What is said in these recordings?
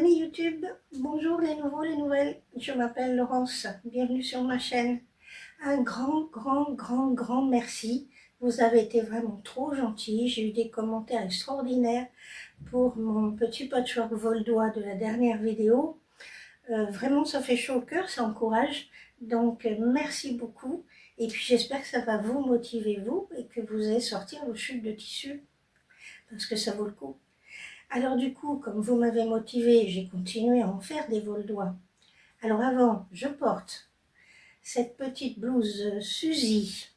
amis YouTube, bonjour les nouveaux, les nouvelles, je m'appelle Laurence, bienvenue sur ma chaîne. Un grand merci, vous avez été vraiment trop gentils, j'ai eu des commentaires extraordinaires pour mon petit patchwork voldois de la dernière vidéo. Vraiment ça fait chaud au cœur, ça encourage, donc merci beaucoup. Et puis j'espère que ça va vous motiver vous et que vous allez sortir vos chutes de tissu, parce que ça vaut le coup. Alors du coup, comme vous m'avez motivé, j'ai continué à en faire des voldois. Alors avant, je porte cette petite blouse Suzy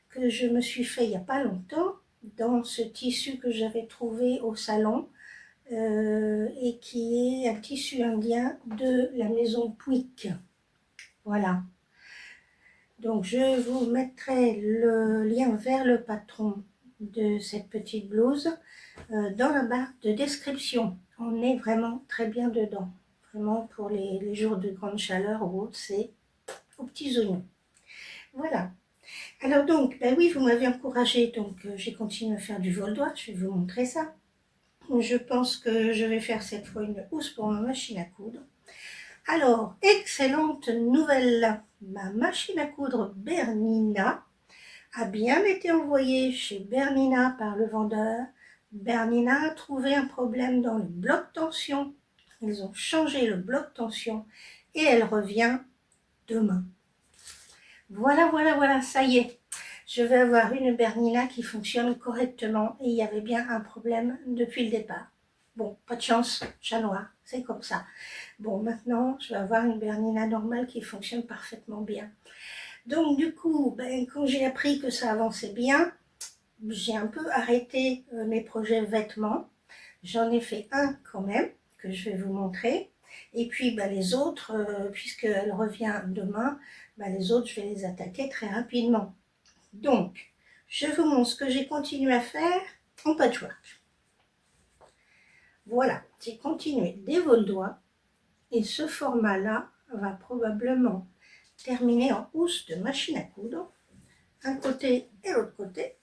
que je me suis fait il n'y a pas longtemps dans ce tissu que j'avais trouvé au salon et qui est un tissu indien de la maison Puig. Voilà. Donc je vous mettrai le lien vers le patron de cette petite blouse dans la barre de description. On est vraiment très bien dedans. Vraiment pour les jours de grande chaleur ou autre, c'est aux petits oignons. Voilà. Alors donc, ben oui, vous m'avez encouragé, donc j'ai continué à faire du voldois. Je vais vous montrer ça. Je pense que je vais faire cette fois une housse pour ma machine à coudre. Alors, excellente nouvelle. Ma machine à coudre Bernina a bien été envoyée chez Bernina par le vendeur. Bernina a trouvé un problème dans le bloc tension. Ils ont changé le bloc tension et elle revient demain. Voilà, ça y est. Je vais avoir une Bernina qui fonctionne correctement et il y avait bien un problème depuis le départ. Bon, pas de chance, chat noir, c'est comme ça. Bon, maintenant, je vais avoir une Bernina normale qui fonctionne parfaitement bien. Donc, du coup, quand j'ai appris que ça avançait bien, j'ai un peu arrêté mes projets vêtements. J'en ai fait un quand même, que je vais vous montrer. Et puis les autres, puisqu'elle revient demain, les autres, je vais les attaquer très rapidement. Donc, je vous montre ce que j'ai continué à faire en patchwork. Voilà, j'ai continué des voldois. Et ce format-là va probablement terminer en housse de machine à coudre. Un côté et l'autre côté.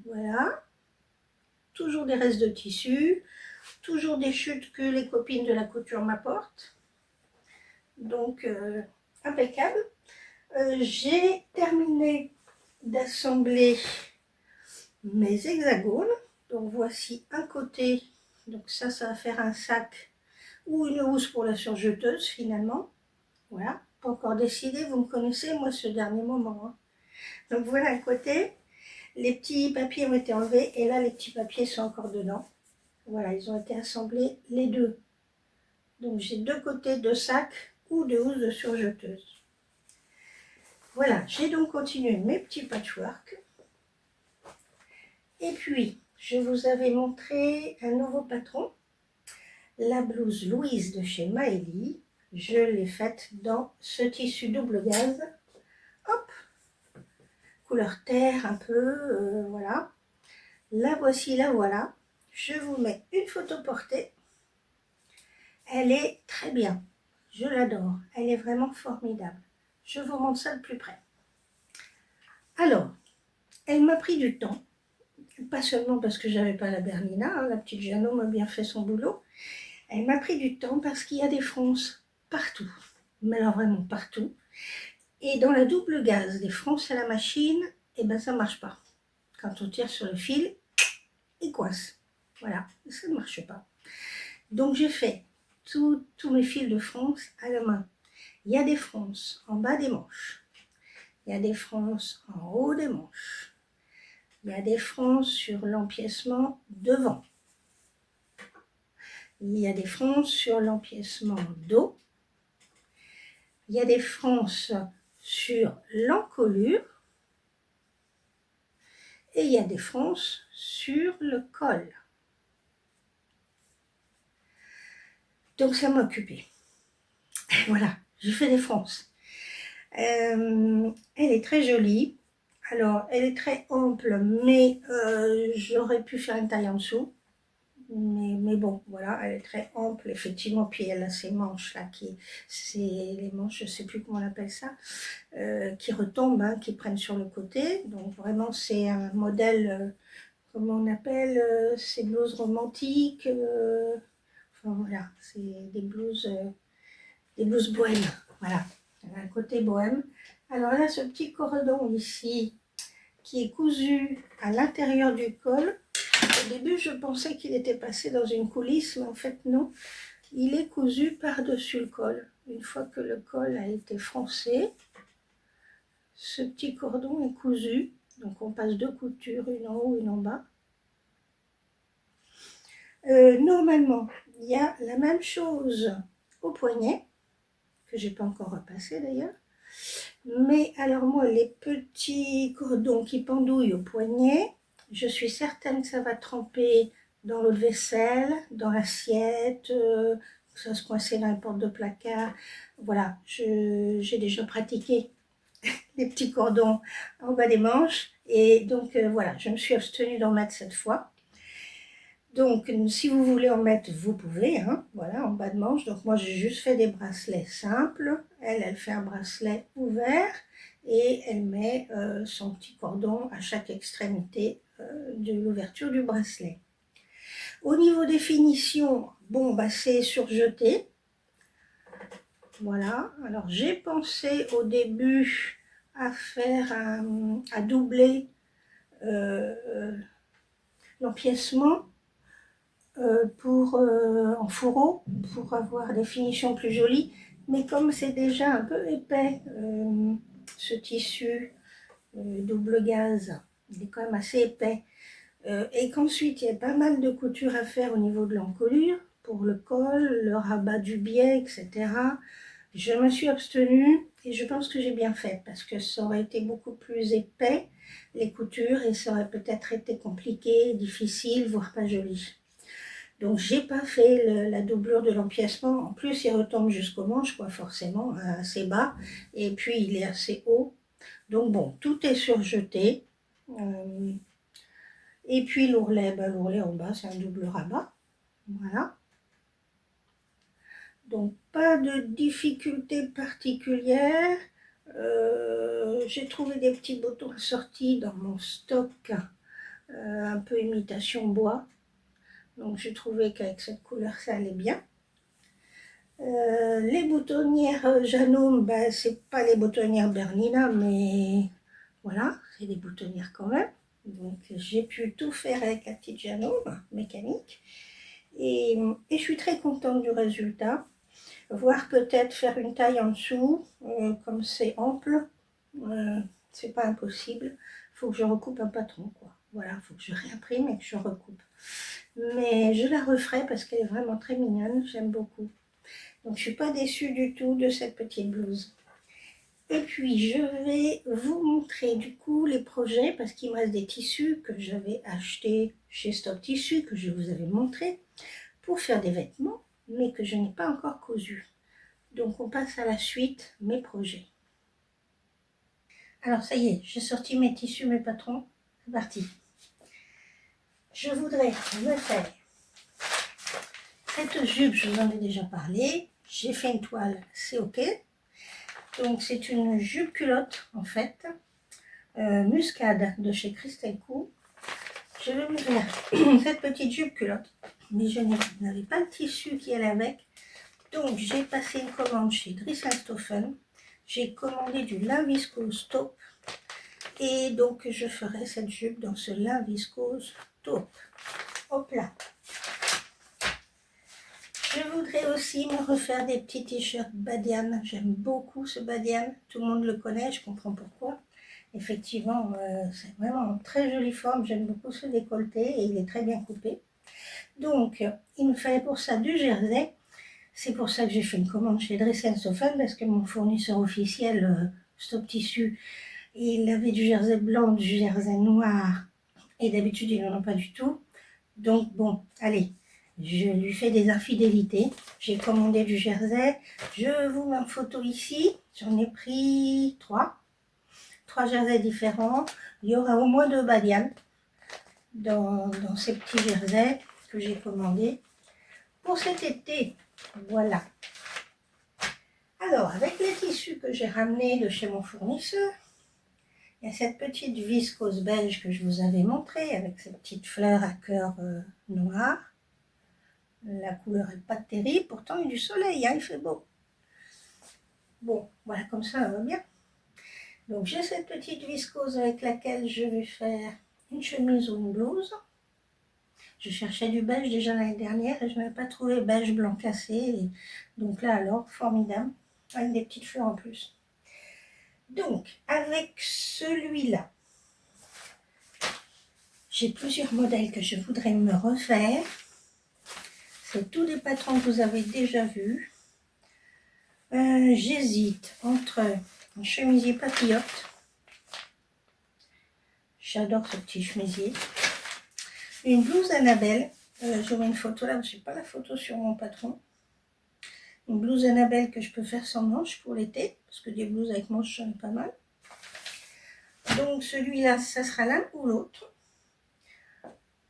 Voilà. Toujours des restes de tissu, toujours des chutes que les copines de la couture m'apportent. Donc, impeccable. J'ai terminé d'assembler mes hexagones. Donc, voici un côté. Donc, ça va faire un sac ou une housse pour la surjeteuse, finalement. Voilà, pas encore décidé, vous me connaissez, moi, ce dernier moment. Hein. Donc, voilà un côté. Les petits papiers ont été enlevés et là, les petits papiers sont encore dedans. Voilà, ils ont été assemblés les deux. Donc j'ai deux côtés de sac ou de housse de surjeteuse. Voilà, j'ai donc continué mes petits patchwork. Et puis, je vous avais montré un nouveau patron. La blouse Louise de chez Maëlie. Je l'ai faite dans ce tissu double gaz. Hop, couleur terre un peu, voilà. La voici, la voilà. Je vous mets une photo portée. Elle est très bien. Je l'adore. Elle est vraiment formidable. Je vous montre ça de plus près. Alors, elle m'a pris du temps. Pas seulement parce que j'avais pas la Bernina. Hein, la petite Jeannot m'a bien fait son boulot. Elle m'a pris du temps parce qu'il y a des fronces partout. Mais alors vraiment partout. Et dans la double gaz, des fronces à la machine, ça ne marche pas. Quand on tire sur le fil, il coince. Voilà, ça ne marche pas. Donc j'ai fait tous mes fils de fronce à la main. Il y a des fronces en bas des manches. Il y a des fronces en haut des manches. Il y a des fronces sur l'empiècement devant. Il y a des fronces sur l'empiècement dos. Il y a des fronces sur l'encolure. Et il y a des fronces sur le col. Donc ça m'a occupée. Voilà, j'ai fait des fronces. Elle est très jolie. Alors, elle est très ample, mais j'aurais pu faire une taille en dessous. Mais bon, voilà, elle est très ample, effectivement. Puis elle a ces manches là, c'est les manches, je ne sais plus comment on appelle ça, qui retombent, hein, qui prennent sur le côté. Donc vraiment, c'est un modèle comment on appelle, ces blouses romantiques. Enfin voilà, c'est des blouses bohèmes. Voilà, un côté bohème. Alors là, ce petit cordon ici, qui est cousu à l'intérieur du col. Au début, je pensais qu'il était passé dans une coulisse, mais en fait non. Il est cousu par-dessus le col. Une fois que le col a été froncé, ce petit cordon est cousu. Donc on passe 2 coutures, une en haut, une en bas. Normalement, il y a la même chose au poignet, que j'ai pas encore repassé d'ailleurs. Mais alors moi, les petits cordons qui pendouillent au poignet, je suis certaine que ça va tremper dans l'eau de vaisselle, dans l'assiette, que ça se coincer dans les portes de placard. Voilà, j'ai déjà pratiqué les petits cordons en bas des manches. Et donc voilà, je me suis abstenue d'en mettre cette fois. Donc si vous voulez en mettre, vous pouvez, hein, voilà, en bas de manche. Donc moi j'ai juste fait des bracelets simples. Elle fait un bracelet ouvert et elle met son petit cordon à chaque extrémité de l'ouverture du bracelet. Au niveau des finitions, bon, bah, c'est surjeté. Voilà, alors j'ai pensé au début à faire à doubler l'empiècement en fourreau pour avoir des finitions plus jolies. Mais comme c'est déjà un peu épais, ce tissu double gaze, il est quand même assez épais. Et qu'ensuite, il y a pas mal de couture à faire au niveau de l'encolure, pour le col, le rabat du biais, etc. Je me suis abstenue et je pense que j'ai bien fait parce que ça aurait été beaucoup plus épais, les coutures, et ça aurait peut-être été compliqué, difficile, voire pas joli. Donc j'ai pas fait la doublure de l'empiècement. En plus, il retombe jusqu'au manche, quoi, forcément, assez bas. Et puis il est assez haut. Donc bon, tout est surjeté. Et puis l'ourlet, ben, l'ourlet en bas, c'est un double rabat. Voilà. Donc pas de difficulté particulière. J'ai trouvé des petits boutons assortis dans mon stock, un peu imitation bois. Donc j'ai trouvé qu'avec cette couleur, ça allait bien. Les boutonnières Janum, ben, c'est pas les boutonnières Bernina, mais voilà, c'est des boutonnières quand même. Donc j'ai pu tout faire avec la petite Janum mécanique. Et je suis très contente du résultat. Voire peut-être faire une taille en dessous, comme c'est ample, c'est pas impossible. Il faut que je recoupe un patron, quoi. Voilà, il faut que je réimprime et que je recoupe. Mais je la referai parce qu'elle est vraiment très mignonne, j'aime beaucoup. Donc je ne suis pas déçue du tout de cette petite blouse. Et puis je vais vous montrer du coup les projets parce qu'il me reste des tissus que j'avais achetés chez Stock Tissu, que je vous avais montré, pour faire des vêtements, mais que je n'ai pas encore cousu. Donc on passe à la suite, mes projets. Alors ça y est, j'ai sorti mes tissus, mes patrons, c'est parti. Je voudrais me faire cette jupe, je vous en ai déjà parlé. J'ai fait une toile, c'est ok. Donc c'est une jupe culotte en fait, muscade de chez Christelle Co. Je vais me faire cette petite jupe culotte, mais je n'avais pas le tissu qui allait avec. Donc j'ai passé une commande chez Dries & Stoffen. J'ai commandé du lin viscose taupe. Et donc je ferai cette jupe dans ce lin viscose taupe. Hop là. Je voudrais aussi me refaire des petits t-shirts Badiane. J'aime beaucoup ce Badiane. Tout le monde le connaît, je comprends pourquoi. Effectivement, c'est vraiment une très jolie forme. J'aime beaucoup ce décolleté et il est très bien coupé. Donc, il me fallait pour ça du jersey. C'est pour ça que j'ai fait une commande chez Dries & Stoffen parce que mon fournisseur officiel, Stop Tissu, il avait du jersey blanc, du jersey noir. Et d'habitude, il n'en a pas du tout. Donc, bon, allez. Je lui fais des infidélités. J'ai commandé du jersey. Je vous mets en photo ici. J'en ai pris 3 jerseys différents. Il y aura au moins 2 badianes dans ces petits jerseys que j'ai commandés pour cet été. Voilà. Alors, avec les tissus que j'ai ramenés de chez mon fournisseur, Il y a cette petite viscose beige que je vous avais montrée avec ces petites fleurs à cœur noir. La couleur n'est pas terrible, pourtant il y a du soleil, hein, il fait beau. Bon, voilà, comme ça va bien. Donc j'ai cette petite viscose avec laquelle je vais faire une chemise ou une blouse. Je cherchais du beige déjà l'année dernière et je n'avais pas trouvé beige blanc cassé. Et donc là alors, formidable, avec des petites fleurs en plus. Donc avec celui-là, j'ai plusieurs modèles que je voudrais me refaire. C'est tous des patrons que vous avez déjà vus. J'hésite entre un chemisier papillote. J'adore ce petit chemisier. Une blouse Annabelle. J'aurai une photo là, je n'ai pas la photo sur mon patron. Une blouse Annabelle que je peux faire sans manches pour l'été, parce que des blouses avec manches, j'en ai pas mal. Donc celui-là, ça sera l'un ou l'autre.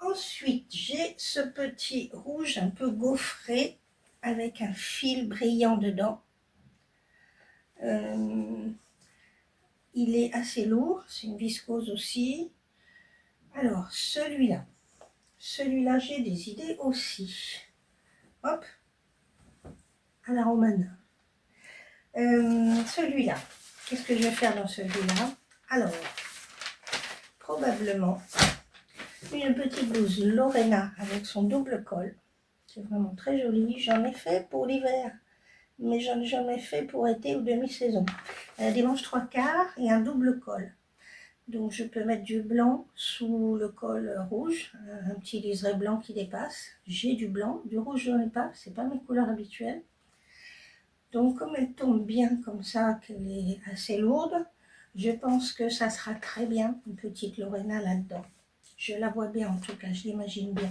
Ensuite, j'ai ce petit rouge un peu gaufré avec un fil brillant dedans. Il est assez lourd, c'est une viscose aussi. Alors, celui-là, j'ai des idées aussi. Hop, à la romane. Celui-là, qu'est-ce que je vais faire dans celui-là? Alors, probablement une petite blouse Lorena avec son double col. C'est vraiment très joli. J'en ai fait pour l'hiver, mais j'en ai jamais fait pour été ou demi-saison. Elle a des manches 3/4 et un double col. Donc je peux mettre du blanc sous le col rouge, un petit liseré blanc qui dépasse. J'ai du blanc, du rouge je n'en ai pas, c'est pas mes couleurs habituelles. Donc comme elle tombe bien comme ça, qu'elle est assez lourde, je pense que ça sera très bien, une petite Lorena là-dedans. Je la vois bien en tout cas, je l'imagine bien.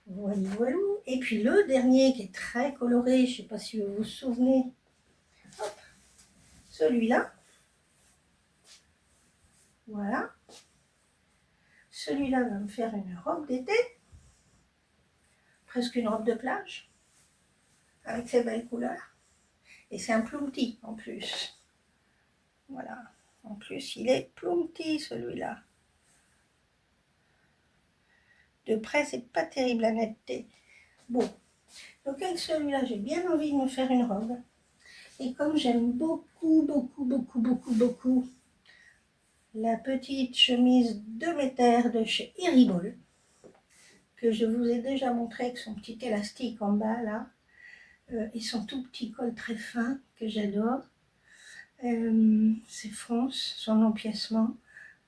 Voilà, voilà. Et puis le dernier qui est très coloré, je ne sais pas si vous vous souvenez, hop, celui-là. Voilà. Celui-là va me faire une robe d'été, presque une robe de plage, avec ses belles couleurs. Et c'est un plumetis en plus. Voilà. En plus, il est plumetis celui-là. De près, c'est pas terrible la netteté. Bon. Donc avec celui-là, j'ai bien envie de me faire une robe. Et comme j'aime beaucoup, beaucoup, beaucoup, beaucoup, beaucoup la petite chemise 2 m de chez Iribol, que je vous ai déjà montré avec son petit élastique en bas là, et son tout petit col très fin que j'adore, ses fronces, son empiècement,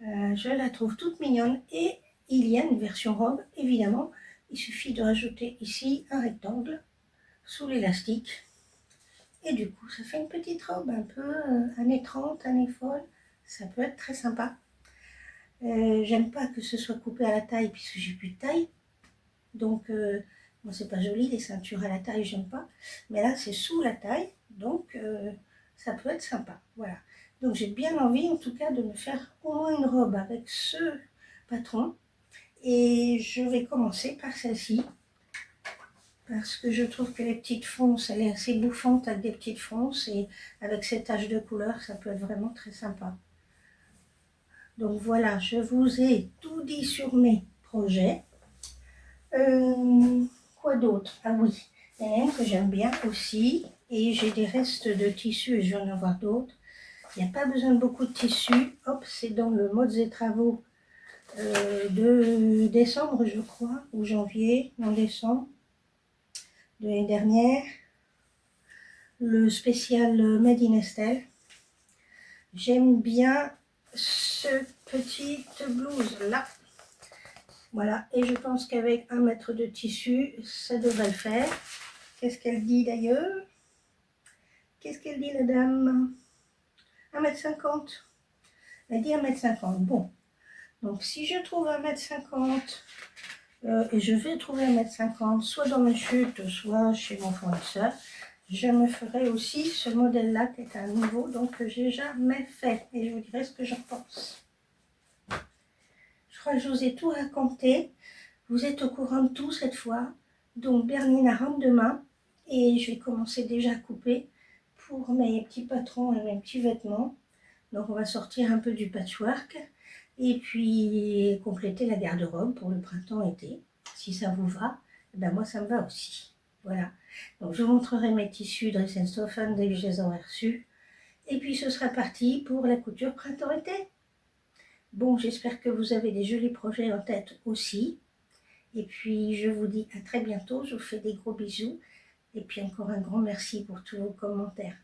je la trouve toute mignonne. Et il y a une version robe, évidemment. Il suffit de rajouter ici un rectangle sous l'élastique et du coup ça fait une petite robe un peu années 30, années folles. Ça peut être très sympa. J'aime pas que ce soit coupé à la taille puisque j'ai plus de taille, donc moi c'est pas joli les ceintures à la taille, j'aime pas, mais là c'est sous la taille, donc ça peut être sympa. Voilà, donc j'ai bien envie en tout cas de me faire au moins une robe avec ce patron, et je vais commencer par celle-ci parce que je trouve que les petites fronces, elle est assez bouffante avec des petites fronces, et avec ces taches de couleur ça peut être vraiment très sympa. Donc voilà, je vous ai tout dit sur mes projets. Quoi d'autre? Ah oui, il y en a un que j'aime bien aussi, et j'ai des restes de tissu et je vais en avoir d'autres. Il n'y a pas besoin de beaucoup de tissu. Hop, c'est dans le Modes et Travaux de décembre, je crois, ou janvier, non décembre, de l'année dernière. Le spécial Made in Estelle. J'aime bien ce petite blouse là. Voilà, et je pense qu'avec 1 mètre de tissu, ça devrait le faire. Qu'est-ce qu'elle dit d'ailleurs? Qu'est-ce qu'elle dit la dame? 1,50 m. Elle dit 1,50 m. Bon, donc si je trouve 1,50 m, et je vais trouver 1,50 m, soit dans mes chutes, soit chez mon fournisseur, je me ferai aussi ce modèle-là qui est un nouveau, donc que j'ai jamais fait. Et je vous dirai ce que j'en pense. Je crois que je vous ai tout raconté. Vous êtes au courant de tout cette fois. Donc Bernina rentre demain et je vais commencer déjà à couper pour mes petits patrons et mes petits vêtements. Donc on va sortir un peu du patchwork et puis compléter la garde-robe pour le printemps-été. Si ça vous va, eh ben moi ça me va aussi. Voilà. Donc je vous montrerai mes tissus Dressenstoffen dès que je les aurai reçus. Et puis ce sera parti pour la couture printemps-été. Bon, j'espère que vous avez des jolis projets en tête aussi. Et puis je vous dis à très bientôt, je vous fais des gros bisous. Et puis encore un grand merci pour tous vos commentaires.